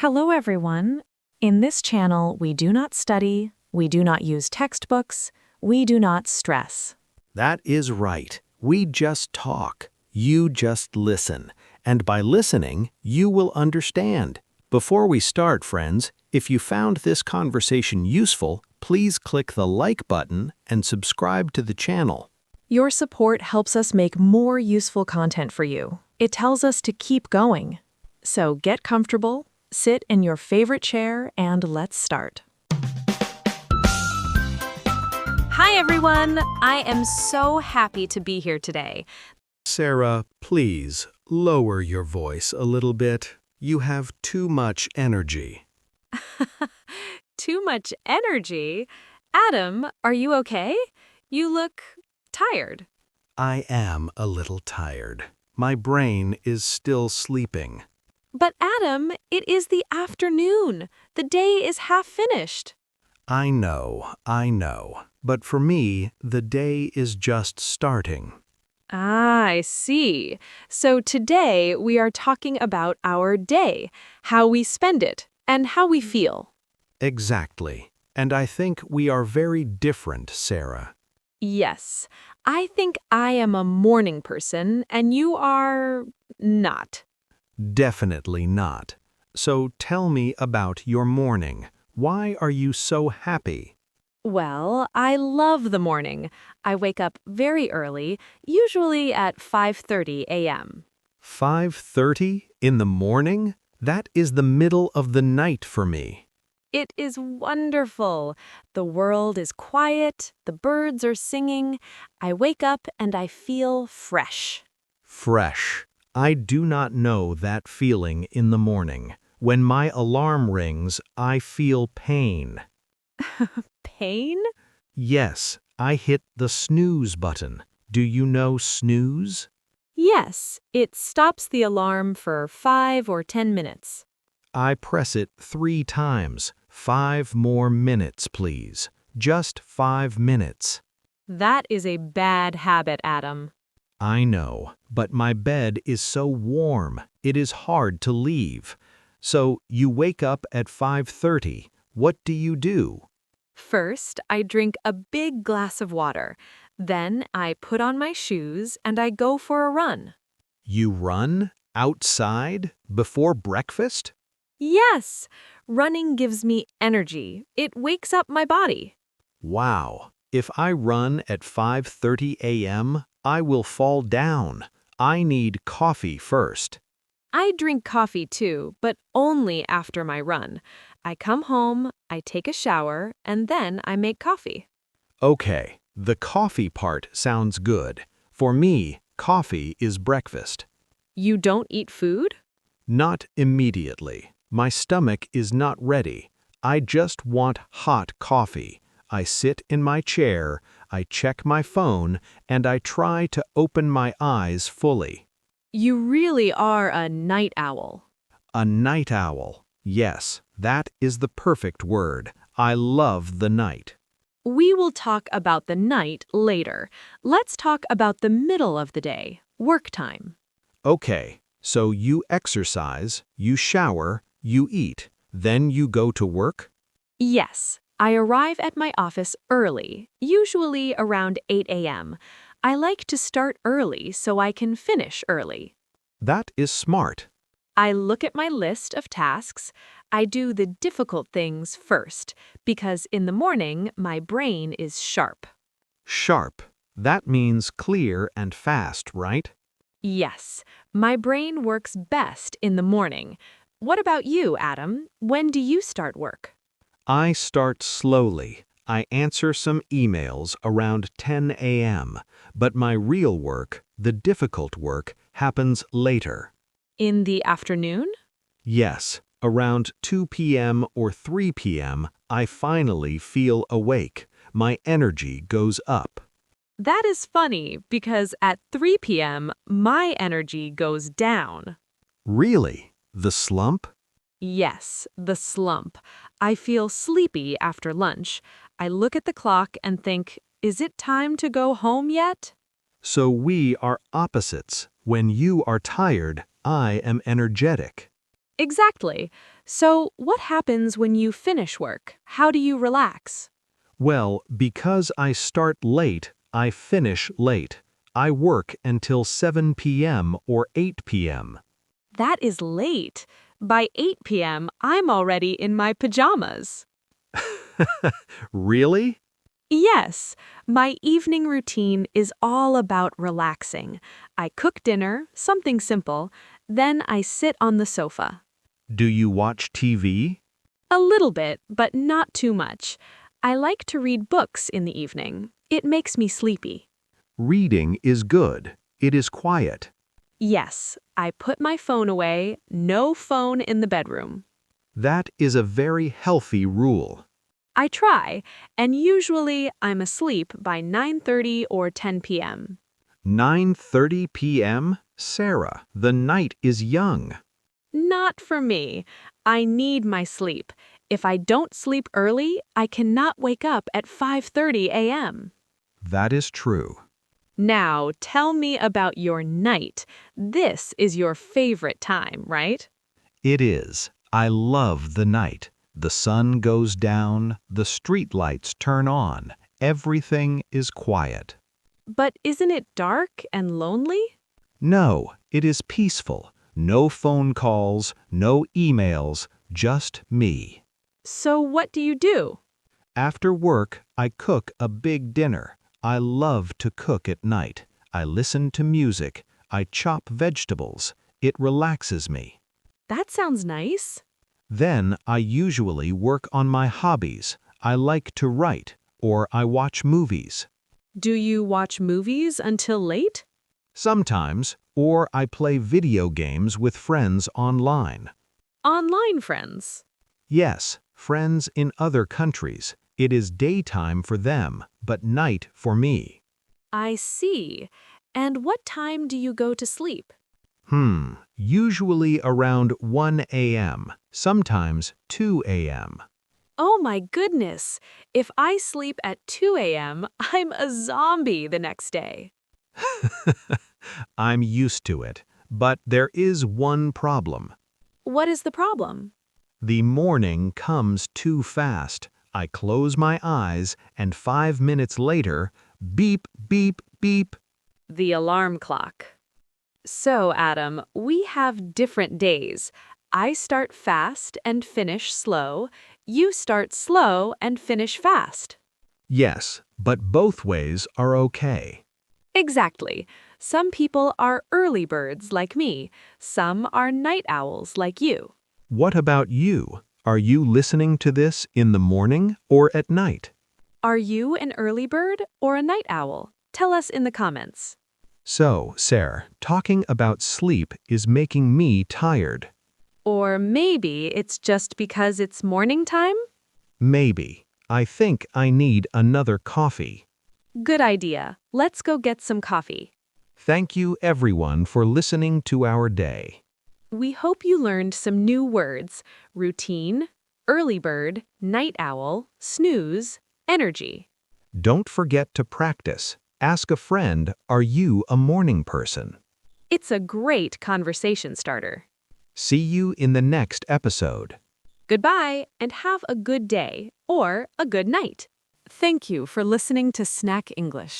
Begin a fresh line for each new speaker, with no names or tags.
Hello, everyone. In this channel, we do not study, we do not use textbooks, we do not stress.
That is right. We just talk. You just listen. And by listening, you will understand. Before we start, friends, if you found this conversation useful, please click the like button and subscribe to the channel.
Your support helps us make more useful content for you. It tells us to keep going. So get comfortable, sit in your favorite chair, and let's start. Hi, everyone. I am so happy to be here today.
Sarah, please lower your voice a little bit. You have too much energy.
Too much energy? Adam, are you okay? You look tired.
I am a little tired. My brain is still sleeping.
But Adam, it is the afternoon. The day is half finished.
I know. But for me, the day is just starting.
Ah, I see. So today we are talking about our day, how we spend it, and how we feel.
Exactly. And I think we are very different, Sarah.
Yes, I think I am a morning person and you are not.
Definitely not. So tell me about your morning. Why are you so happy?
Well, I love the morning. I wake up very early, usually at 5:30 a.m.
5:30 in the morning? That is the middle of the night for me.
It is wonderful. The world is quiet, the birds are singing. I wake up and I feel fresh.
Fresh. I do not know that feeling in the morning. When my alarm rings, I feel pain.
Pain?
Yes, I hit the snooze button. Do you know snooze?
Yes, it stops the alarm for 5 or 10 minutes.
I press it 3 times. 5 more minutes, please. Just 5 minutes.
That is a bad habit, Adam.
I know, but my bed is so warm, it is hard to leave. So you wake up at 5:30. What do you do?
First, I drink a big glass of water. Then I put on my shoes and I go for a run.
You run? Outside? Before breakfast?
Yes, running gives me energy. It wakes up my body.
Wow. If I run at 5:30 a.m., I will fall down. I need coffee first.
I drink coffee too, but only after my run. I come home, I take a shower, and then I make coffee.
Okay, the coffee part sounds good. For me, coffee is breakfast.
You don't eat food?
Not immediately. My stomach is not ready. I just want hot coffee. I sit in my chair, I check my phone, and I try to open my eyes fully.
You really are a night owl.
A night owl. Yes, that is the perfect word. I love the night.
We will talk about the night later. Let's talk about the middle of the day, work time.
Okay, so you exercise, you shower, you eat, then you go to work?
Yes, I arrive at my office early, usually around 8 a.m. I like to start early so I can finish early.
That is smart.
I look at my list of tasks. I do the difficult things first, because in the morning, my brain is sharp.
Sharp. That means clear and fast, right?
Yes, my brain works best in the morning. What about you, Adam? When do you start work?
I start slowly. I answer some emails around 10 a.m., but my real work, the difficult work, happens later.
In the afternoon?
Yes, around 2 p.m. or 3 p.m., I finally feel awake. My energy goes up.
That is funny because at 3 p.m., my energy goes down.
Really? The slump?
Yes, the slump. I feel sleepy after lunch. I look at the clock and think, is it time to go home yet?
So we are opposites. When you are tired, I am energetic.
Exactly. So, what happens when you finish work? How do you relax?
Well, because I start late, I finish late. I work until 7 p.m. or 8 p.m.
That is late. By 8 p.m., I'm already in my pajamas.
Really?
Yes, my evening routine is all about relaxing. I cook dinner, something simple, then I sit on the sofa.
Do you watch TV?
A little bit, but not too much. I like to read books in the evening. It makes me sleepy.
Reading is good. It is quiet.
Yes, I put my phone away, no phone in the bedroom.
That is a very healthy rule.
I try, and usually I'm asleep by 9:30 or 10 p.m.
9:30 p.m.? Sarah, the night is young.
Not for me. I need my sleep. If I don't sleep early, I cannot wake up at 5:30 a.m.
That is true.
Now, tell me about your night. This is your favorite time, right?
It is. I love the night. The sun goes down, the streetlights turn on, everything is quiet.
But isn't it dark and lonely?
No, it is peaceful. No phone calls, no emails, just me.
So what do you do?
After work, I cook a big dinner. I love to cook at night. I listen to music. I chop vegetables. It relaxes me.
That sounds nice.
Then I usually work on my hobbies. I like to write, or I watch movies.
Do you watch movies until late?
Sometimes, or I play video games with friends online.
Online friends.
Yes, friends in other countries. It is daytime for them, but night for me.
I see. And what time do you go to sleep?
Usually around 1 a.m., sometimes 2 a.m.
Oh my goodness. If I sleep at 2 a.m., I'm a zombie the next day.
I'm used to it, but there is one problem.
What is the problem?
The morning comes too fast. I close my eyes, and 5 minutes later, beep, beep, beep.
The alarm clock. So, Adam, we have different days. I start fast and finish slow. You start slow and finish fast.
Yes, but both ways are okay.
Exactly. Some people are early birds like me. Some are night owls like you.
What about you? Are you listening to this in the morning or at night?
Are you an early bird or a night owl? Tell us in the comments.
So, Sarah, talking about sleep is making me tired.
Or maybe it's just because it's morning time?
Maybe. I think I need another coffee.
Good idea. Let's go get some coffee.
Thank you, everyone, for listening to our day.
We hope you learned some new words: routine, early bird, night owl, snooze, energy.
Don't forget to practice. Ask a friend, are you a morning person?
It's a great conversation starter.
See you in the next episode.
Goodbye and have a good day or a good night. Thank you for listening to Snack English.